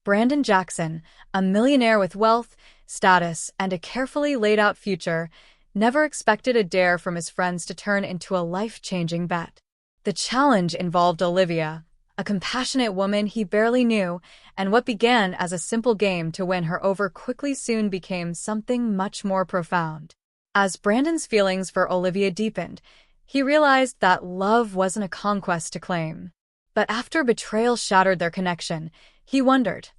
Brandon Jackson, a millionaire with wealth, status, and a carefully laid out future, never expected a dare from his friends to turn into a life-changing bet. The challenge involved Olivia, a compassionate woman he barely knew, and what began as a simple game to win her over quickly soon became something much more profound. As Brandon's feelings for Olivia deepened, he realized that love wasn't a conquest to claim. But after betrayal shattered their connection, he wondered,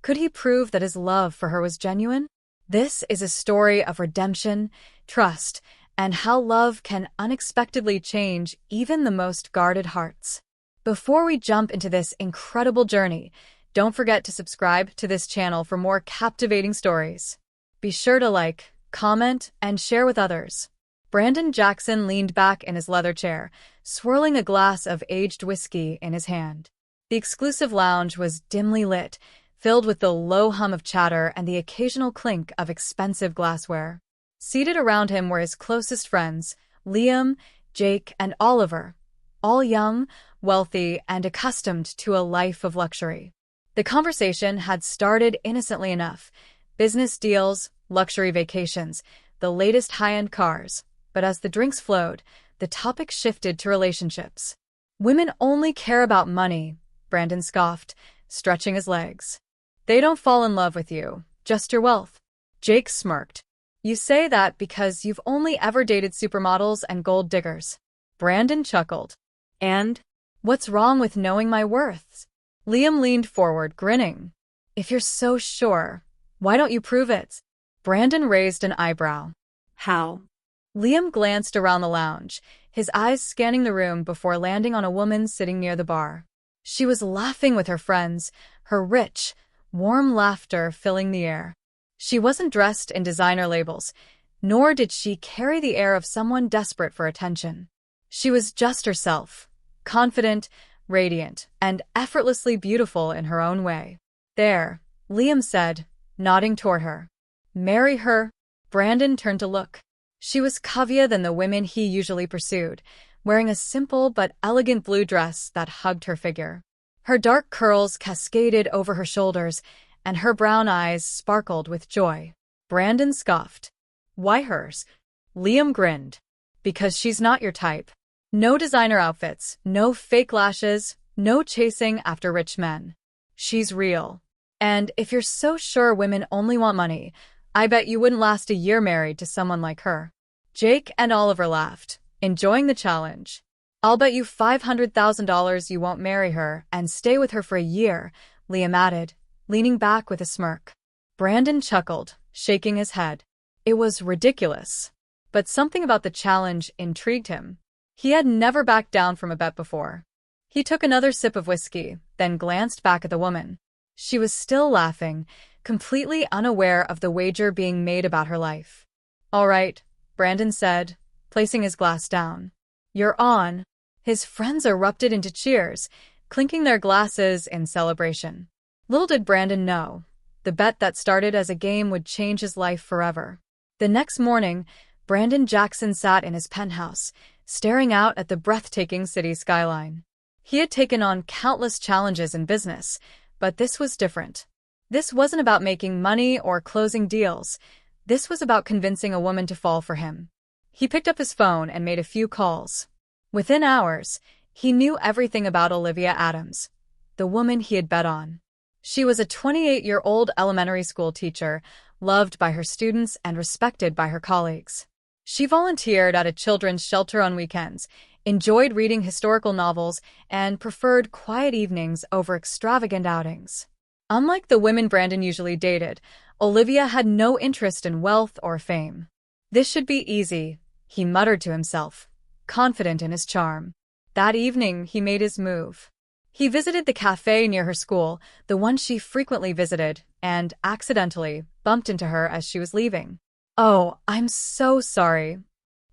could he prove that his love for her was genuine? This is a story of redemption, trust, and how love can unexpectedly change even the most guarded hearts. Before we jump into this incredible journey, don't forget to subscribe to this channel for more captivating stories. Be sure to like, comment, and share with others. Brandon Jackson leaned back in his leather chair, swirling a glass of aged whiskey in his hand. The exclusive lounge was dimly lit, filled with the low hum of chatter and the occasional clink of expensive glassware. Seated around him were his closest friends, Liam, Jake, and Oliver, all young, wealthy, and accustomed to a life of luxury. The conversation had started innocently enough: business deals, luxury vacations, the latest high-end cars. But as the drinks flowed, the topic shifted to relationships. "Women only care about money," Brandon scoffed, stretching his legs. "They don't fall in love with you, just your wealth." Jake smirked. "You say that because you've only ever dated supermodels and gold diggers." Brandon chuckled. "And what's wrong with knowing my worth?" Liam leaned forward, grinning. "If you're so sure, why don't you prove it?" Brandon raised an eyebrow. "How?" Liam glanced around the lounge, his eyes scanning the room before landing on a woman sitting near the bar. She was laughing with her friends, her rich, warm laughter filling the air. She wasn't dressed in designer labels, nor did she carry the air of someone desperate for attention. She was just herself, confident, radiant, and effortlessly beautiful in her own way. "There," Liam said, nodding toward her. "Marry her." Brandon turned to look. She was coveier than the women he usually pursued, wearing a simple but elegant blue dress that hugged her figure. Her dark curls cascaded over her shoulders, and her brown eyes sparkled with joy. Brandon scoffed. "Why hers?" Liam grinned. "Because she's not your type. No designer outfits, no fake lashes, no chasing after rich men. She's real. And if you're so sure women only want money, I bet you wouldn't last a year married to someone like her." Jake and Oliver laughed, enjoying the challenge. "I'll bet you $500,000 you won't marry her and stay with her for a year," Liam added, leaning back with a smirk. Brandon chuckled, shaking his head. It was ridiculous. But something about the challenge intrigued him. He had never backed down from a bet before. He took another sip of whiskey, then glanced back at the woman. She was still laughing, completely unaware of the wager being made about her life. "All right," Brandon said, placing his glass down. "You're on." His friends erupted into cheers, clinking their glasses in celebration. Little did Brandon know, the bet that started as a game would change his life forever. The next morning, Brandon Jackson sat in his penthouse, staring out at the breathtaking city skyline. He had taken on countless challenges in business, but this was different. This wasn't about making money or closing deals. This was about convincing a woman to fall for him. He picked up his phone and made a few calls. Within hours, he knew everything about Olivia Adams, the woman he had bet on. She was a 28-year-old elementary school teacher, loved by her students and respected by her colleagues. She volunteered at a children's shelter on weekends, enjoyed reading historical novels, and preferred quiet evenings over extravagant outings. Unlike the women Brandon usually dated, Olivia had no interest in wealth or fame. "This should be easy," he muttered to himself, confident in his charm. That evening, he made his move. He visited the cafe near her school, the one she frequently visited, and accidentally bumped into her as she was leaving. "Oh, I'm so sorry,"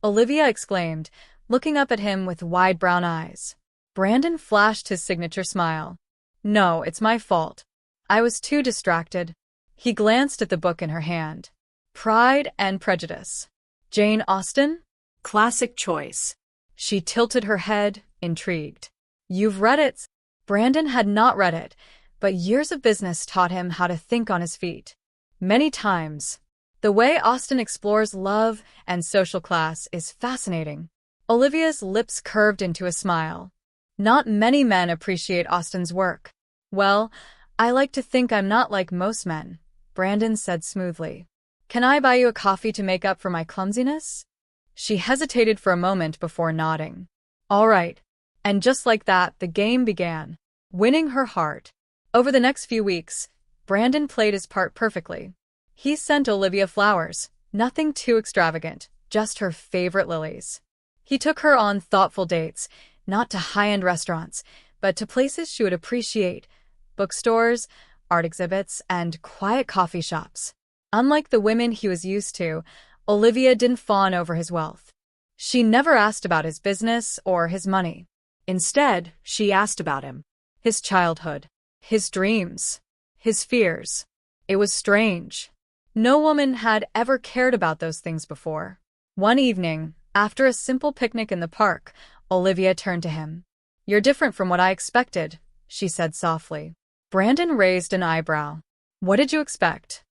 Olivia exclaimed, looking up at him with wide brown eyes. Brandon flashed his signature smile. "No, it's my fault. I was too distracted." He glanced at the book in her hand. Pride and Prejudice. Jane Austen? Classic choice. She tilted her head, intrigued. "You've read it." Brandon had not read it, but years of business taught him how to think on his feet. Many times, the way Austin explores love and social class is fascinating. Olivia's lips curved into a smile. Not many men appreciate Austin's work. Well, I like to think I'm not like most men, Brandon said smoothly. Can I buy you a coffee to make up for my clumsiness? She hesitated for a moment before nodding. All right. And just like that, the game began, winning her heart. Over the next few weeks, Brandon played his part perfectly. He sent Olivia flowers, nothing too extravagant, just her favorite lilies. He took her on thoughtful dates, not to high-end restaurants, but to places she would appreciate: bookstores, art exhibits, and quiet coffee shops. Unlike the women he was used to, Olivia didn't fawn over his wealth. She never asked about his business or his money. Instead, she asked about him, his childhood, his dreams, his fears. It was strange. No woman had ever cared about those things before. One evening, after a simple picnic in the park, Olivia turned to him. "You're different from what I expected," she said softly. Brandon raised an eyebrow. "What did you expect?"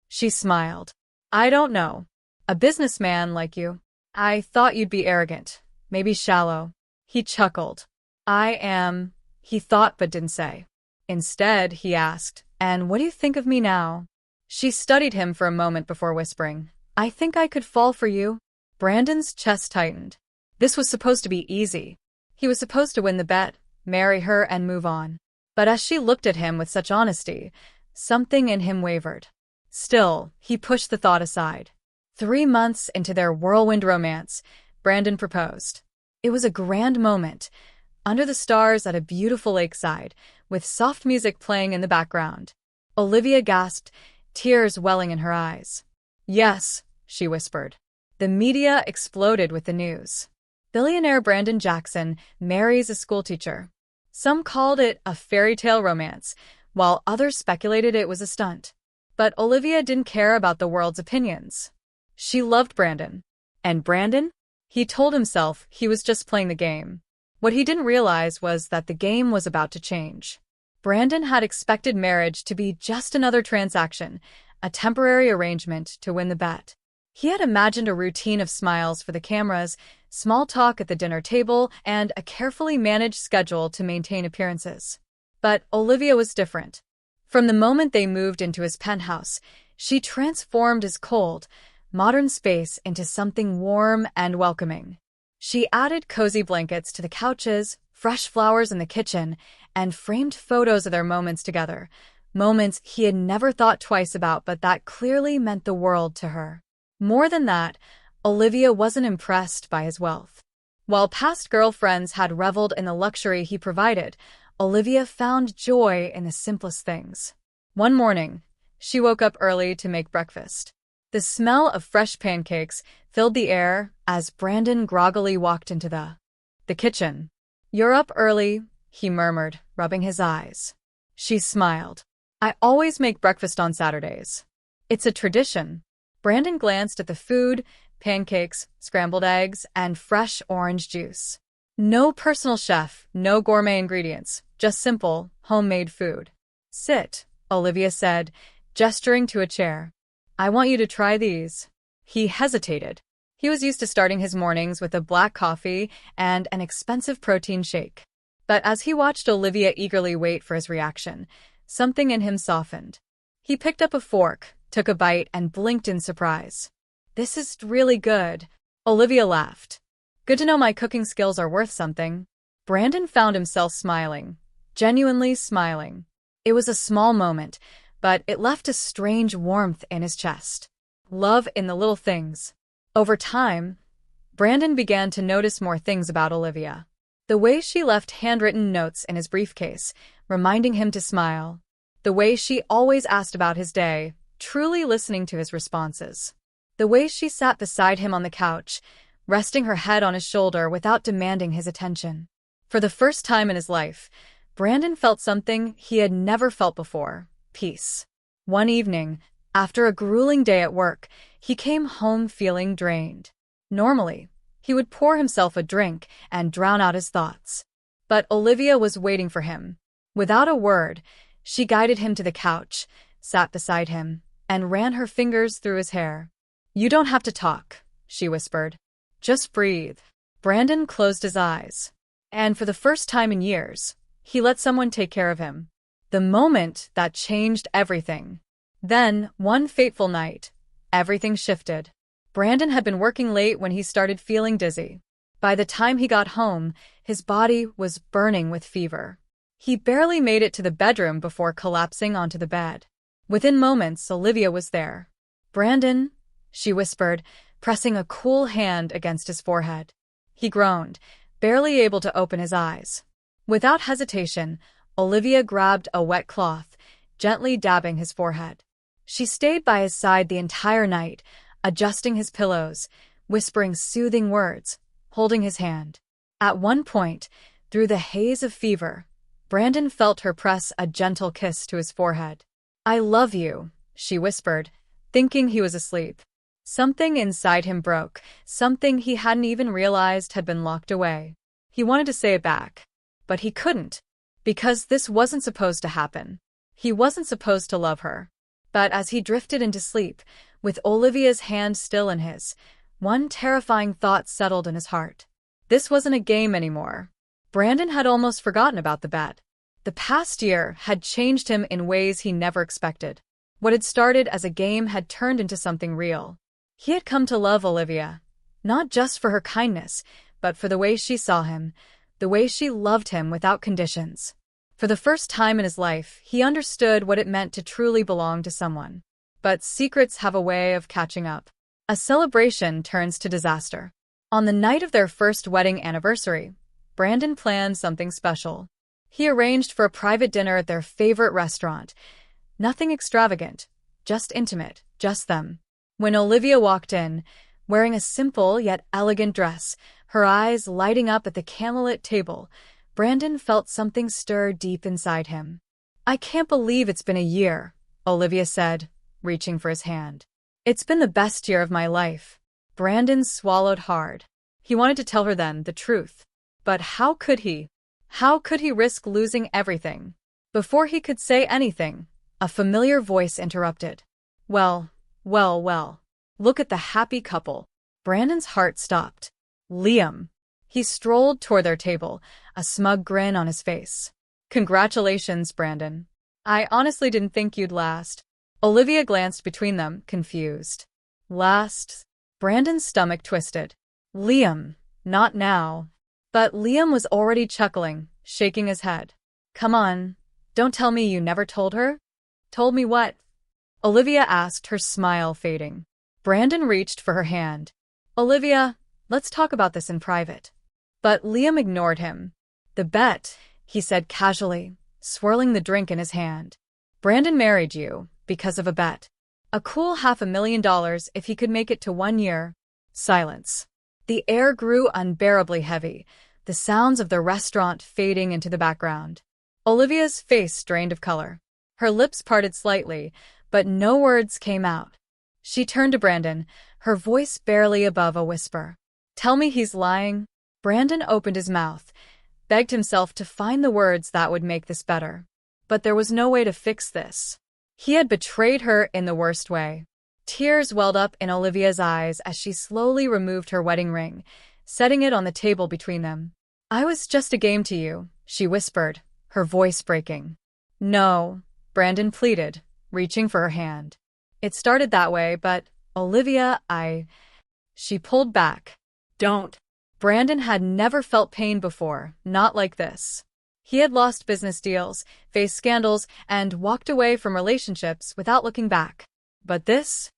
She smiled. "I don't know. A businessman like you. I thought you'd be arrogant, maybe shallow." He chuckled. "I am," he thought but didn't say. Instead, he asked, "And what do you think of me now?" She studied him for a moment before whispering, "I think I could fall for you." Brandon's chest tightened. This was supposed to be easy. He was supposed to win the bet, marry her, and move on. But as she looked at him with such honesty, something in him wavered. Still, he pushed the thought aside. 3 months into their whirlwind romance, Brandon proposed. It was a grand moment, under the stars at a beautiful lakeside, with soft music playing in the background. Olivia gasped, tears welling in her eyes. "Yes," she whispered. The media exploded with the news. Billionaire Brandon Jackson marries a schoolteacher. Some called it a fairy tale romance, while others speculated it was a stunt. But Olivia didn't care about the world's opinions. She loved Brandon. And Brandon? He told himself he was just playing the game. What he didn't realize was that the game was about to change. Brandon had expected marriage to be just another transaction, a temporary arrangement to win the bet. He had imagined a routine of smiles for the cameras, small talk at the dinner table, and a carefully managed schedule to maintain appearances. But Olivia was different. From the moment they moved into his penthouse, she transformed his cold, modern space into something warm and welcoming. She added cozy blankets to the couches, fresh flowers in the kitchen, and framed photos of their moments together, moments he had never thought twice about but that clearly meant the world to her. More than that, Olivia wasn't impressed by his wealth. While past girlfriends had reveled in the luxury he provided, Olivia found joy in the simplest things. One morning, she woke up early to make breakfast. The smell of fresh pancakes filled the air as Brandon groggily walked into the kitchen. "You're up early," he murmured, rubbing his eyes. She smiled. "I always make breakfast on Saturdays. It's a tradition." Brandon glanced at the food: pancakes, scrambled eggs, and fresh orange juice. No personal chef, no gourmet ingredients, just simple, homemade food. "Sit," Olivia said, gesturing to a chair. "I want you to try these." He hesitated. He was used to starting his mornings with a black coffee and an expensive protein shake. But as he watched Olivia eagerly wait for his reaction, something in him softened. He picked up a fork, took a bite, and blinked in surprise. "This is really good." Olivia laughed. "Good to know my cooking skills are worth something." Brandon found himself smiling, genuinely smiling. It was a small moment, but it left a strange warmth in his chest. Love in the little things. Over time, Brandon began to notice more things about Olivia. The way she left handwritten notes in his briefcase, reminding him to smile. The way she always asked about his day, truly listening to his responses. The way she sat beside him on the couch, resting her head on his shoulder without demanding his attention. For the first time in his life, Brandon felt something he had never felt before: peace. One evening, after a grueling day at work, he came home feeling drained. Normally, he would pour himself a drink and drown out his thoughts. But Olivia was waiting for him. Without a word, She guided him to the couch, sat beside him, and ran her fingers through his hair. "You don't have to talk," she whispered. "Just breathe." Brandon closed his eyes. And for the first time in years, he let someone take care of him. The moment that changed everything. Then, one fateful night, everything shifted. Brandon had been working late when he started feeling dizzy. By the time he got home, his body was burning with fever. He barely made it to the bedroom before collapsing onto the bed. Within moments, Olivia was there. "Brandon," she whispered, pressing a cool hand against his forehead. He groaned, barely able to open his eyes. Without hesitation, Olivia grabbed a wet cloth, gently dabbing his forehead. She stayed by his side the entire night, adjusting his pillows, whispering soothing words, holding his hand. At one point, through the haze of fever, Brandon felt her press a gentle kiss to his forehead. "I love you," she whispered, thinking he was asleep. Something inside him broke, something he hadn't even realized had been locked away. He wanted to say it back, but he couldn't, because this wasn't supposed to happen. He wasn't supposed to love her. But as he drifted into sleep, with Olivia's hand still in his, one terrifying thought settled in his heart. This wasn't a game anymore. Brandon had almost forgotten about the bet. The past year had changed him in ways he never expected. What had started as a game had turned into something real. He had come to love Olivia, not just for her kindness, but for the way she saw him, the way she loved him without conditions. For the first time in his life, he understood what it meant to truly belong to someone. But secrets have a way of catching up. A celebration turns to disaster. On the night of their first wedding anniversary, Brandon planned something special. He arranged for a private dinner at their favorite restaurant. Nothing extravagant, just intimate, just them. When Olivia walked in, wearing a simple yet elegant dress, her eyes lighting up at the candlelit table, Brandon felt something stir deep inside him. "I can't believe it's been a year," Olivia said, reaching for his hand. "It's been the best year of my life." Brandon swallowed hard. He wanted to tell her then the truth. But how could he? How could he risk losing everything? Before he could say anything, a familiar voice interrupted. Well, look at the happy couple." Brandon's heart stopped. Liam. He strolled toward their table, a smug grin on his face. "Congratulations, Brandon. I honestly didn't think you'd last." Olivia glanced between them, confused. "Last?" Brandon's stomach twisted. "Liam, not now." But Liam was already chuckling, shaking his head. "Come on, don't tell me you never told her?" "Told me what?" Olivia asked, her smile fading. Brandon reached for her hand. "Olivia, let's talk about this in private." But Liam ignored him. "The bet," he said casually, swirling the drink in his hand. "Brandon married you because of a bet. A cool $500,000 if he could make it to 1 year." Silence. The air grew unbearably heavy, the sounds of the restaurant fading into the background. Olivia's face drained of color. Her lips parted slightly, but no words came out. She turned to Brandon, her voice barely above a whisper. "Tell me he's lying." Brandon opened his mouth, begged himself to find the words that would make this better. But there was no way to fix this. He had betrayed her in the worst way. Tears welled up in Olivia's eyes as she slowly removed her wedding ring, setting it on the table between them. "I was just a game to you," she whispered, her voice breaking. "No," Brandon pleaded, reaching for her hand. "It started that way, but, Olivia, She pulled back. "Don't." Brandon had never felt pain before, not like this. He had lost business deals, faced scandals, and walked away from relationships without looking back. But this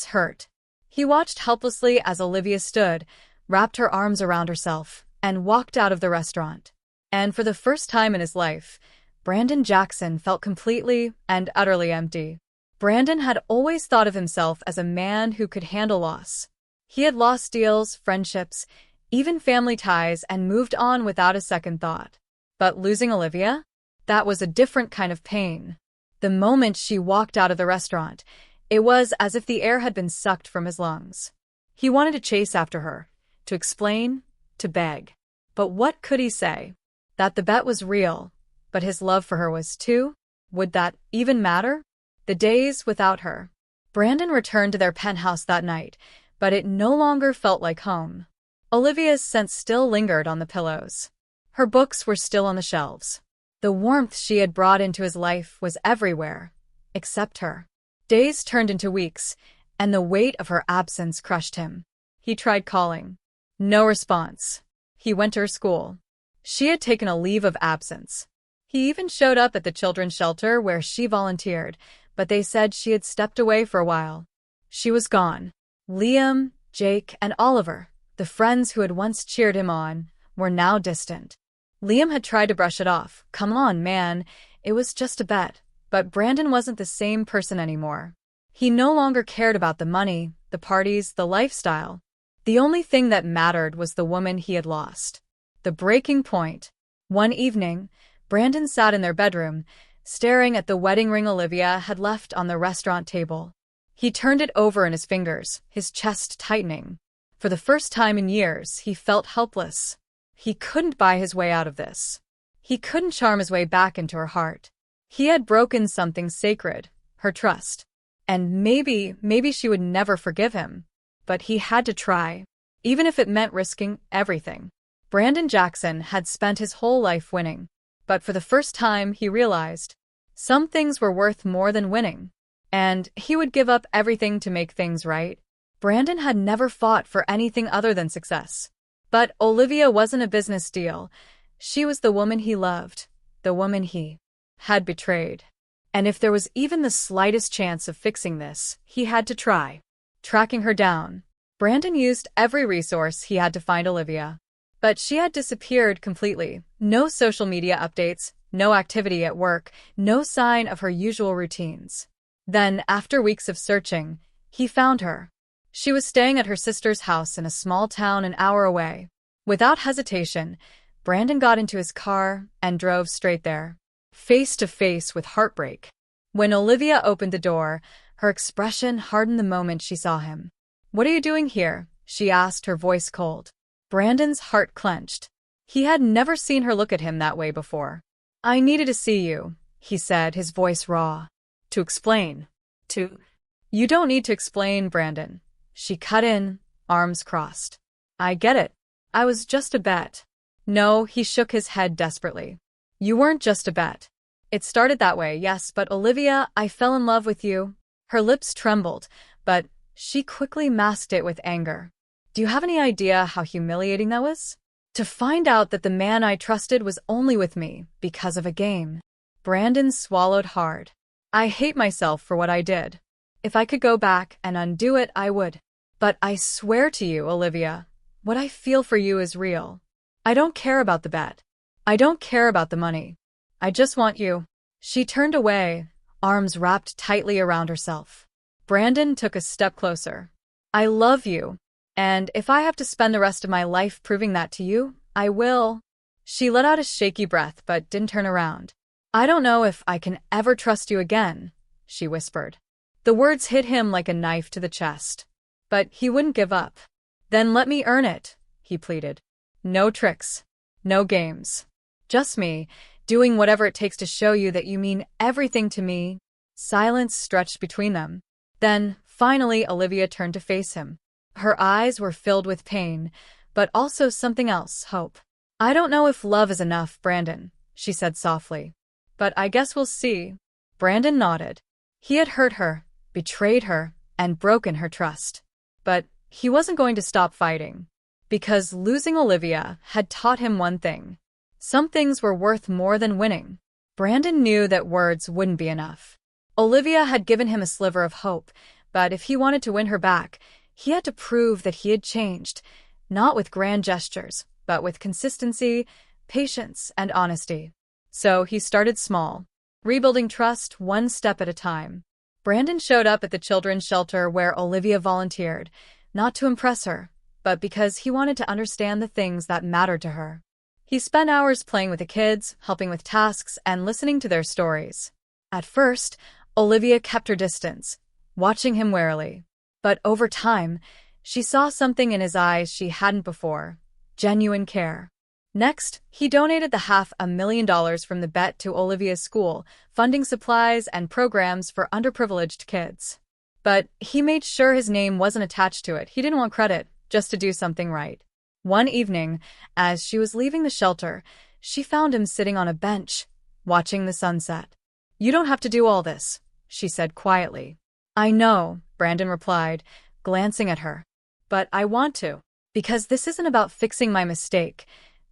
hurt. He watched helplessly as Olivia stood, wrapped her arms around herself, and walked out of the restaurant. And for the first time in his life, Brandon Jackson felt completely and utterly empty. Brandon had always thought of himself as a man who could handle loss. He had lost deals, friendships, even family ties, and moved on without a second thought. But losing Olivia? That was a different kind of pain. The moment she walked out of the restaurant, it was as if the air had been sucked from his lungs. He wanted to chase after her, to explain, to beg. But what could he say? That the bet was real, but his love for her was too? Would that even matter? The days without her. Brandon returned to their penthouse that night, but it no longer felt like home. Olivia's scent still lingered on the pillows. Her books were still on the shelves. The warmth she had brought into his life was everywhere, except her. Days turned into weeks, and the weight of her absence crushed him. He tried calling. No response. He went to her school. She had taken a leave of absence. He even showed up at the children's shelter where she volunteered, but they said she had stepped away for a while. She was gone. Liam, Jake, and Oliver, the friends who had once cheered him on, were now distant. Liam had tried to brush it off. Come on, man. It was just a bet. But Brandon wasn't the same person anymore. He no longer cared about the money, the parties, the lifestyle. The only thing that mattered was the woman he had lost. The breaking point. One evening, Brandon sat in their bedroom, staring at the wedding ring Olivia had left on the restaurant table. He turned it over in his fingers, his chest tightening. For the first time in years, he felt helpless. He couldn't buy his way out of this. He couldn't charm his way back into her heart. He had broken something sacred, her trust. And maybe she would never forgive him. But he had to try, even if it meant risking everything. Brandon Jackson had spent his whole life winning. But for the first time, he realized some things were worth more than winning. And he would give up everything to make things right. Brandon had never fought for anything other than success. But Olivia wasn't a business deal. She was the woman he loved, the woman he had betrayed. And if there was even the slightest chance of fixing this, he had to try. Tracking her down. Brandon used every resource he had to find Olivia. But she had disappeared completely. No social media updates, no activity at work, no sign of her usual routines. Then, after weeks of searching, he found her. She was staying at her sister's house in a small town an hour away. Without hesitation, Brandon got into his car and drove straight there, face to face with heartbreak. When Olivia opened the door, her expression hardened the moment she saw him. "What are you doing here?" she asked, her voice cold. Brandon's heart clenched. He had never seen her look at him that way before. "I needed to see you," he said, his voice raw. "To explain." You don't need to explain, Brandon." She cut in, arms crossed. "I get it. I was just a bet." "No," he shook his head desperately. "You weren't just a bet. It started that way, yes, but Olivia, I fell in love with you." Her lips trembled, but she quickly masked it with anger. "Do you have any idea how humiliating that was? To find out that the man I trusted was only with me because of a game." Brandon swallowed hard. "I hate myself for what I did. If I could go back and undo it, I would. But I swear to you, Olivia, what I feel for you is real. I don't care about the bet. I don't care about the money. I just want you." She turned away, arms wrapped tightly around herself. Brandon took a step closer. "I love you. And if I have to spend the rest of my life proving that to you, I will." She let out a shaky breath but didn't turn around. "I don't know if I can ever trust you again," she whispered. The words hit him like a knife to the chest. But he wouldn't give up. "Then let me earn it," he pleaded. "No tricks. No games. Just me, doing whatever it takes to show you that you mean everything to me." Silence stretched between them. Then, finally, Olivia turned to face him. Her eyes were filled with pain, but also something else, hope. "I don't know if love is enough, Brandon," she said softly. "But I guess we'll see." Brandon nodded. He had hurt her, betrayed her, and broken her trust. But he wasn't going to stop fighting. Because losing Olivia had taught him one thing. Some things were worth more than winning. Brandon knew that words wouldn't be enough. Olivia had given him a sliver of hope, but if he wanted to win her back, he had to prove that he had changed, not with grand gestures, but with consistency, patience, and honesty. So he started small, rebuilding trust one step at a time. Brandon showed up at the children's shelter where Olivia volunteered, not to impress her, but because he wanted to understand the things that mattered to her. He spent hours playing with the kids, helping with tasks, and listening to their stories. At first, Olivia kept her distance, watching him warily. But over time, she saw something in his eyes she hadn't before: genuine care. Next, he donated the $500,000 from the bet to Olivia's school, funding supplies and programs for underprivileged kids. But he made sure his name wasn't attached to it. He didn't want credit, just to do something right. One evening, as she was leaving the shelter, she found him sitting on a bench, watching the sunset. "You don't have to do all this," she said quietly. "I know," Brandon replied, glancing at her. "But I want to. Because this isn't about fixing my mistake.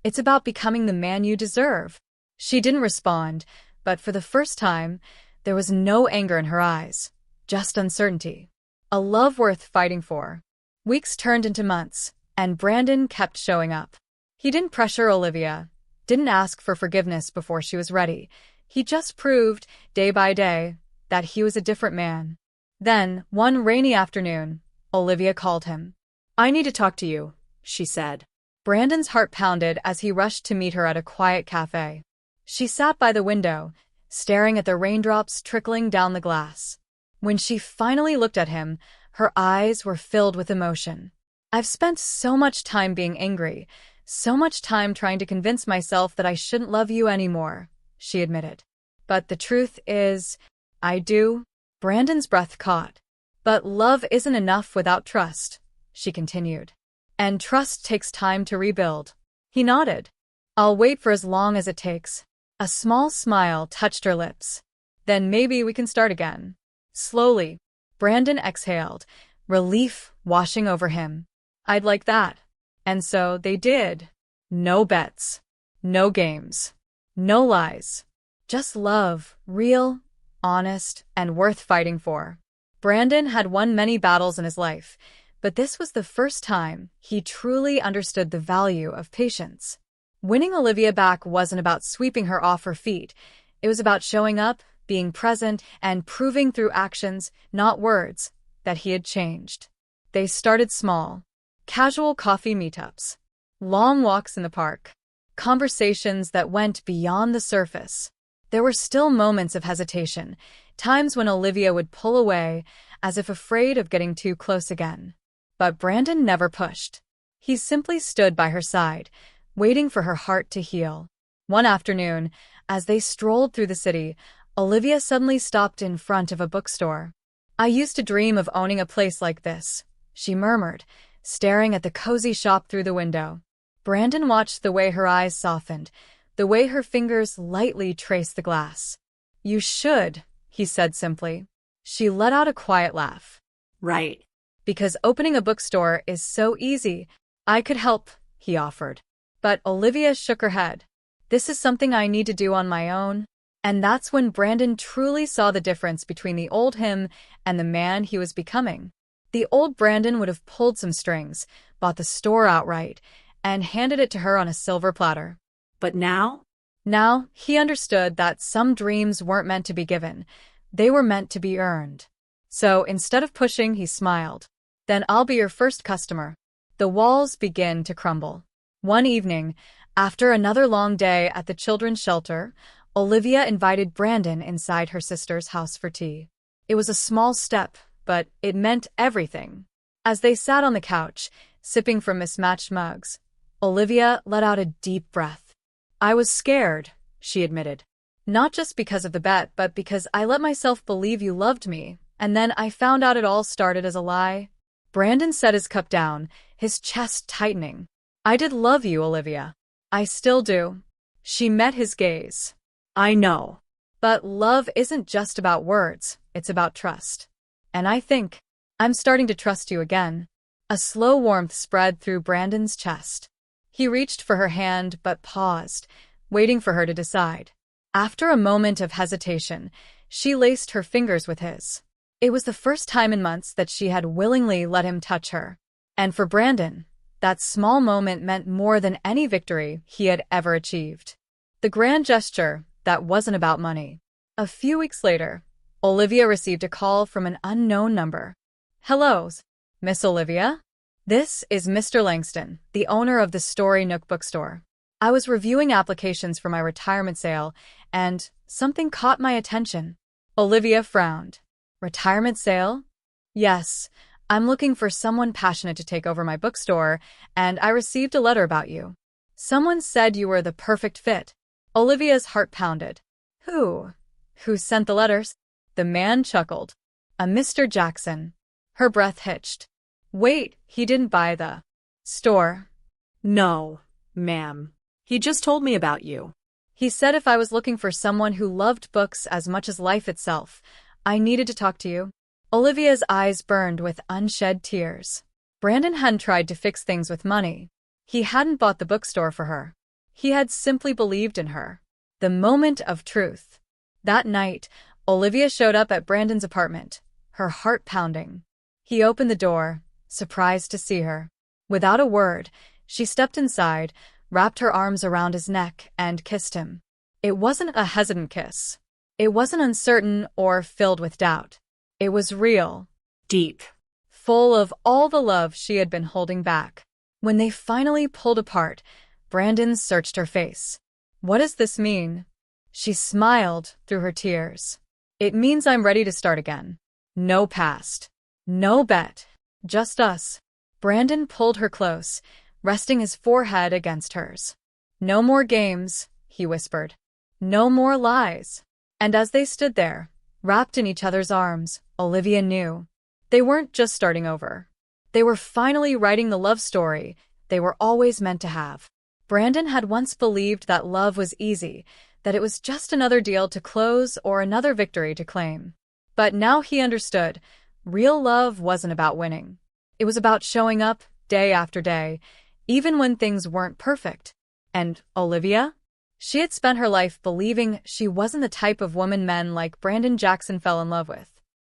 It's about becoming the man you deserve." She didn't respond, but for the first time, there was no anger in her eyes, just uncertainty. A love worth fighting for. Weeks turned into months, and Brandon kept showing up. He didn't pressure Olivia, didn't ask for forgiveness before she was ready. He just proved, day by day, that he was a different man. Then, one rainy afternoon, Olivia called him. "I need to talk to you," she said. Brandon's heart pounded as he rushed to meet her at a quiet cafe. She sat by the window, staring at the raindrops trickling down the glass. When she finally looked at him, her eyes were filled with emotion. "I've spent so much time being angry, so much time trying to convince myself that I shouldn't love you anymore," she admitted. "But the truth is, I do." Brandon's breath caught. "But love isn't enough without trust," she continued. "And trust takes time to rebuild." He nodded. "I'll wait for as long as it takes." A small smile touched her lips. "Then maybe we can start again." Slowly, Brandon exhaled, relief washing over him. "I'd like that." And so they did. No bets. No games. No lies. Just love, real, honest, and worth fighting for. Brandon had won many battles in his life, but this was the first time he truly understood the value of patience. Winning Olivia back wasn't about sweeping her off her feet. It was about showing up, being present, and proving through actions, not words, that he had changed. They started small. Casual coffee meetups. Long walks in the park. Conversations that went beyond the surface. There were still moments of hesitation, times when Olivia would pull away, as if afraid of getting too close again. But Brandon never pushed. He simply stood by her side, waiting for her heart to heal. One afternoon, as they strolled through the city, Olivia suddenly stopped in front of a bookstore. "I used to dream of owning a place like this," she murmured, staring at the cozy shop through the window. Brandon watched the way her eyes softened, the way her fingers lightly traced the glass. "You should," he said simply. She let out a quiet laugh. "Right. "Because opening a bookstore is so easy. I could help," he offered. But Olivia shook her head. "This is something I need to do on my own." And that's when Brandon truly saw the difference between the old him and the man he was becoming. The old Brandon would have pulled some strings, bought the store outright, and handed it to her on a silver platter. But now? Now, he understood that some dreams weren't meant to be given. They were meant to be earned. So instead of pushing, he smiled. "Then I'll be your first customer." The walls began to crumble. One evening, after another long day at the children's shelter, Olivia invited Brandon inside her sister's house for tea. It was a small step, but it meant everything. As they sat on the couch, sipping from mismatched mugs, Olivia let out a deep breath. "I was scared," she admitted. "Not just because of the bet, but because I let myself believe you loved me, and then I found out it all started as a lie." Brandon set his cup down, his chest tightening. "I did love you, Olivia. I still do." She met his gaze. "I know. But love isn't just about words, it's about trust. And I think I'm starting to trust you again." A slow warmth spread through Brandon's chest. He reached for her hand but paused, waiting for her to decide. After a moment of hesitation, she laced her fingers with his. It was the first time in months that she had willingly let him touch her. And for Brandon, that small moment meant more than any victory he had ever achieved. The grand gesture that wasn't about money. A few weeks later, Olivia received a call from an unknown number. "Hello, Miss Olivia? This is Mr. Langston, the owner of the Story Nook bookstore. I was reviewing applications for my retirement sale, and something caught my attention." Olivia frowned. "Retirement sale?" "Yes, I'm looking for someone passionate to take over my bookstore, and I received a letter about you." Someone said you were the perfect fit. Olivia's heart pounded. Who? Who sent the letters? The man chuckled. A Mr. Jackson. Her breath hitched. Wait, he didn't buy the store. No, ma'am. He just told me about you. He said if I was looking for someone who loved books as much as life itself, I needed to talk to you. Olivia's eyes burned with unshed tears. Brandon hadn't tried to fix things with money. He hadn't bought the bookstore for her. He had simply believed in her. The moment of truth. That night, Olivia showed up at Brandon's apartment, her heart pounding. He opened the door, surprised to see her. Without a word, she stepped inside, wrapped her arms around his neck, and kissed him. It wasn't a hesitant kiss. It wasn't uncertain or filled with doubt. It was real. Deep. Full of all the love she had been holding back. When they finally pulled apart, Brandon searched her face. What does this mean? She smiled through her tears. It means I'm ready to start again. No past. No bet. Just us. Brandon pulled her close, resting his forehead against hers. No more games, he whispered. No more lies. And as they stood there, wrapped in each other's arms, Olivia knew. They weren't just starting over. They were finally writing the love story they were always meant to have. Brandon had once believed that love was easy, that it was just another deal to close or another victory to claim. But now he understood, real love wasn't about winning. It was about showing up day after day, even when things weren't perfect. And Olivia? She had spent her life believing she wasn't the type of woman men like Brandon Jackson fell in love with.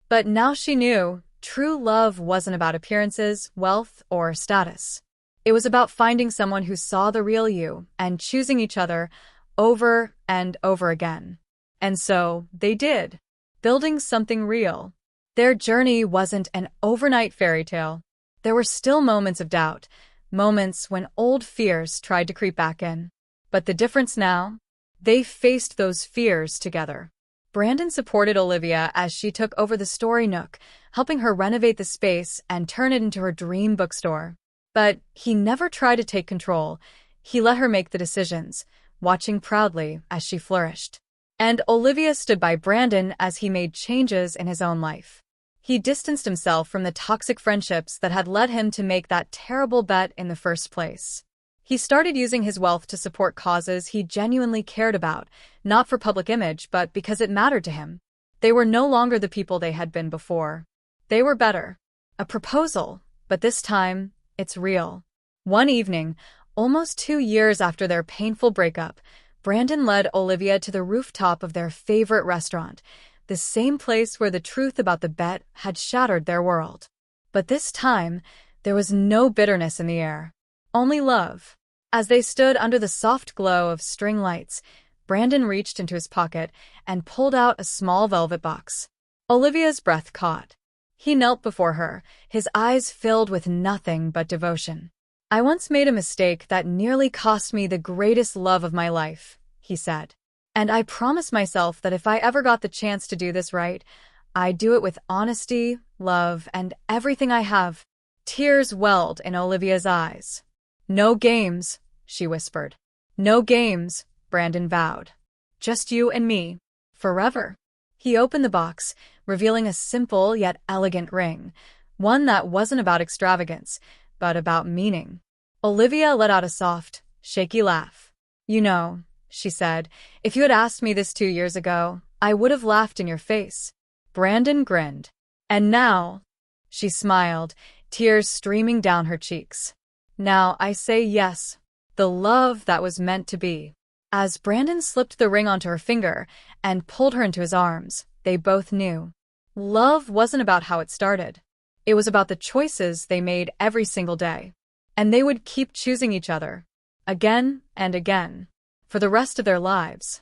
But now she knew true love wasn't about appearances, wealth, or status. It was about finding someone who saw the real you and choosing each other over and over again. And so they did, building something real. Their journey wasn't an overnight fairy tale. There were still moments of doubt, moments when old fears tried to creep back in. But the difference now? They faced those fears together. Brandon supported Olivia as she took over the Story Nook, helping her renovate the space and turn it into her dream bookstore. But he never tried to take control. He let her make the decisions, watching proudly as she flourished. And Olivia stood by Brandon as he made changes in his own life. He distanced himself from the toxic friendships that had led him to make that terrible bet in the first place. He started using his wealth to support causes he genuinely cared about, not for public image but because it mattered to him. They were no longer the people they had been before. They were better. A proposal, but this time, it's real. One evening, almost 2 years after their painful breakup, Brandon led Olivia to the rooftop of their favorite restaurant, the same place where the truth about the bet had shattered their world. But this time, there was no bitterness in the air. Only love. As they stood under the soft glow of string lights, Brandon reached into his pocket and pulled out a small velvet box. Olivia's breath caught. He knelt before her, his eyes filled with nothing but devotion. I once made a mistake that nearly cost me the greatest love of my life, he said. And I promised myself that if I ever got the chance to do this right, I'd do it with honesty, love, and everything I have. Tears welled in Olivia's eyes. No games, she whispered. No games, Brandon vowed. Just you and me. Forever. He opened the box, revealing a simple yet elegant ring, one that wasn't about extravagance, but about meaning. Olivia let out a soft, shaky laugh. You know, she said, if you had asked me this 2 years ago, I would have laughed in your face. Brandon grinned. And now, she smiled, tears streaming down her cheeks. Now I say yes, the love that was meant to be. As Brandon slipped the ring onto her finger and pulled her into his arms, they both knew. Love wasn't about how it started. It was about the choices they made every single day. And they would keep choosing each other, again and again, for the rest of their lives.